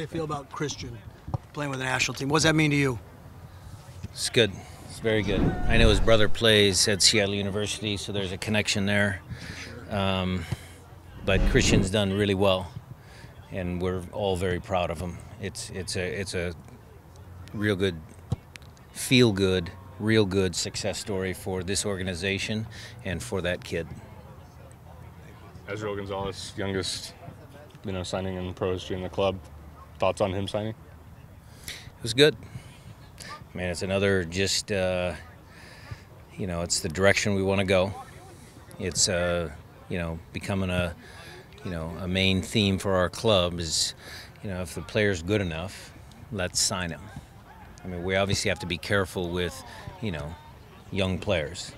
do you feel about Cristian playing with the national team? What does that mean to you? It's good. It's very good. I know his brother plays at Seattle University, so there's a connection there. But Cristian's done really well, and we're all very proud of him. It's a real good, feel good, real good success story for this organization and for that kid. Azriel Gonzalez, youngest, signing in pro history in the club. Thoughts on him signing? It was good. Man, it's another just, it's the direction we want to go. It's, becoming a main theme for our club is, if the player's good enough, let's sign him. I mean, we obviously have to be careful with, young players,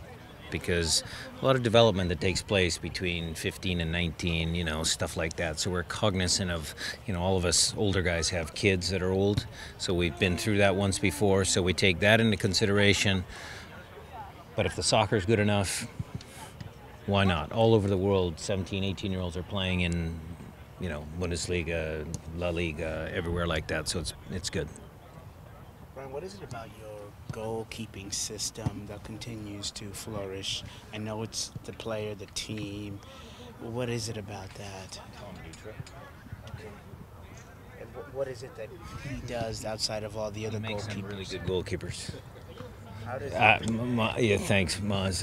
because a lot of development that takes place between 15 and 19, stuff like that. So we're cognizant of, all of us older guys have kids that are old. So we've been through that once before. So we take that into consideration. But if the soccer's good enough, why not? All over the world, 17, 18-year-olds are playing in, Bundesliga, La Liga, everywhere like that. So it's good. Brian, what is it about your goalkeeping system that continues to flourish? I know it's the player, the team. What is it about that? And what is it that he does outside of all the other makes goalkeepers? Them really good goalkeepers. How does yeah, thanks, Maz.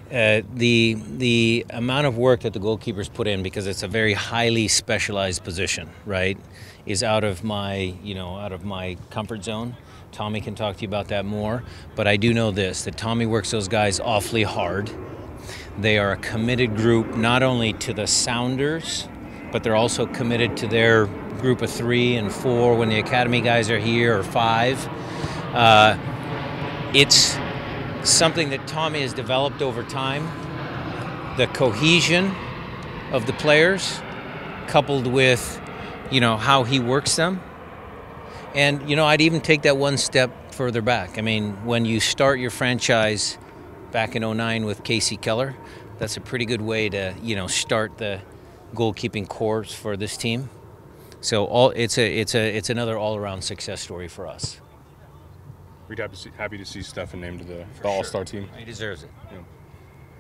The amount of work that the goalkeepers put in, because it's a very highly specialized position, right, is out of my comfort zone. Tommy can talk to you about that more, but I do know this, that Tommy works those guys awfully hard. They are a committed group, not only to the Sounders, but they're also committed to their group of 3 and 4 when the academy guys are here, or 5. It's something that Tommy has developed over time. The cohesion of the players, coupled with, how he works them. And, I'd even take that one step further back. I mean, when you start your franchise back in '09 with Casey Keller, that's a pretty good way to, start the goalkeeping corps for this team. So it's another all-around success story for us. We'd happy to see Stefan named to the All-Star team. He deserves it. Yeah.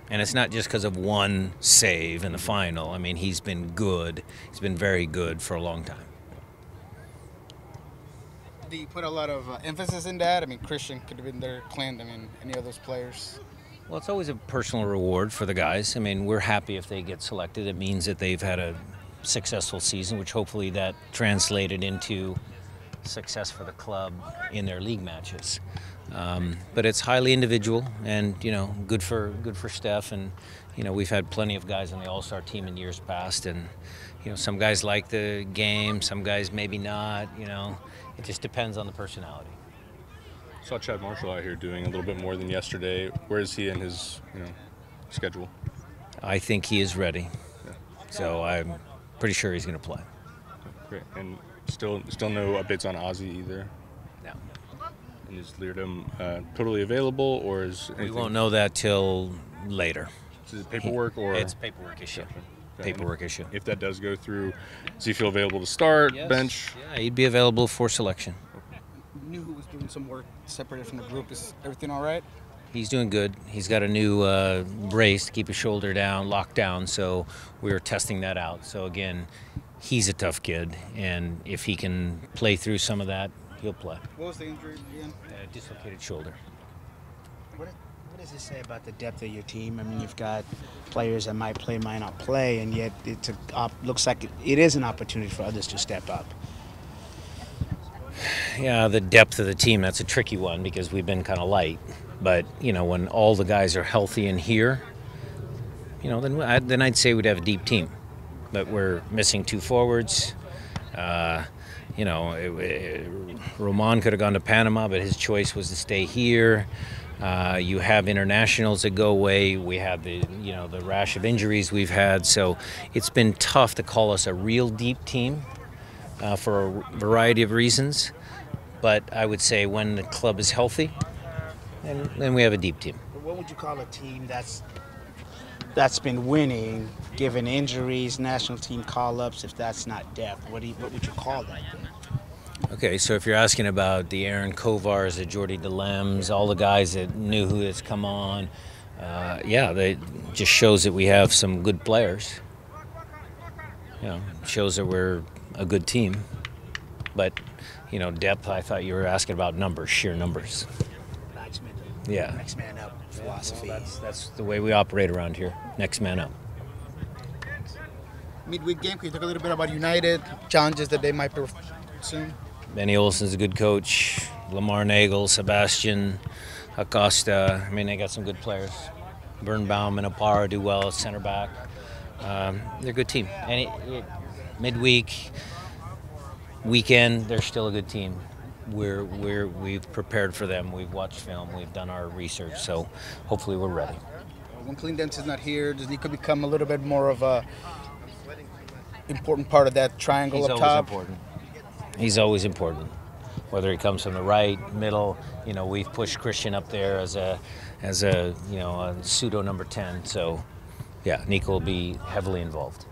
And it's not just because of one save in the final. I mean, he's been good. He's been very good for a long time. Do you put a lot of emphasis in that? I mean, Cristian could have been there, Clint, any of those players? Well, it's always a personal reward for the guys. I mean, we're happy if they get selected. It means that they've had a successful season, which hopefully that translated into success for the club in their league matches. But it's highly individual, and good for Steph. And we've had plenty of guys on the All-Star team in years past, and some guys like the game, some guys maybe not. It just depends on the personality. Saw Chad Marshall out here doing a little bit more than yesterday. Where is he in his schedule? I think he is ready. Yeah. So I'm pretty sure he's going to play. Great. And still no updates on Ozzy either? No. And is Leardom totally available, or is anything? We won't know that till later. Is it paperwork or? It's paperwork issue. Okay. Paperwork issue. If that does go through, does he feel available to start, Yes. bench? Yeah, he'd be available for selection. You knew who was doing some work separated from the group. Is everything all right? He's doing good. He's got a new brace to keep his shoulder down, locked down, so we were testing that out. So again, he's a tough kid, and if he can play through some of that, he'll play. What was the injury again? Dislocated shoulder. What does this say about the depth of your team? I mean, you've got players that might play, might not play, and yet looks like it is an opportunity for others to step up. Yeah, the depth of the team, that's a tricky one because we've been kind of light. But, when all the guys are healthy and here, then I'd say we'd have a deep team. But we're missing 2 forwards. Roman could have gone to Panama, but his choice was to stay here. You have internationals that go away. We have the rash of injuries we've had. So it's been tough to call us a real deep team for a variety of reasons. But I would say when the club is healthy, then we have a deep team. What would you call a team that's that's been winning, given injuries, national team call-ups, if that's not depth, what would you call that then? Okay, so if you're asking about the Aaron Kovars, the Jordy DeLems, all the guys that knew who has come on, yeah, they just shows that we have some good players. You know, shows that we're a good team. But, you know, depth, I thought you were asking about numbers, sheer numbers. Yeah. Next man up philosophy. Well, that's the way we operate around here. Next man up. Midweek game, can you talk a little bit about United, challenges that they might pursue? Benny Olsen's a good coach. Lamar Nagel, Sebastian, Acosta. I mean, they got some good players. Birnbaum and Apara do well at center back. They're a good team. And midweek, weekend, they're still a good team. We've prepared for them. We've watched film. We've done our research. So hopefully we're ready. When Clint Dempsey's not here, does he could become a little bit more of a important part of that triangle He's up always top? important. He's always important. Whether he comes from the right, middle, you know, we've pushed Cristian up there as a you know, a pseudo number 10. So, yeah, Nico will be heavily involved.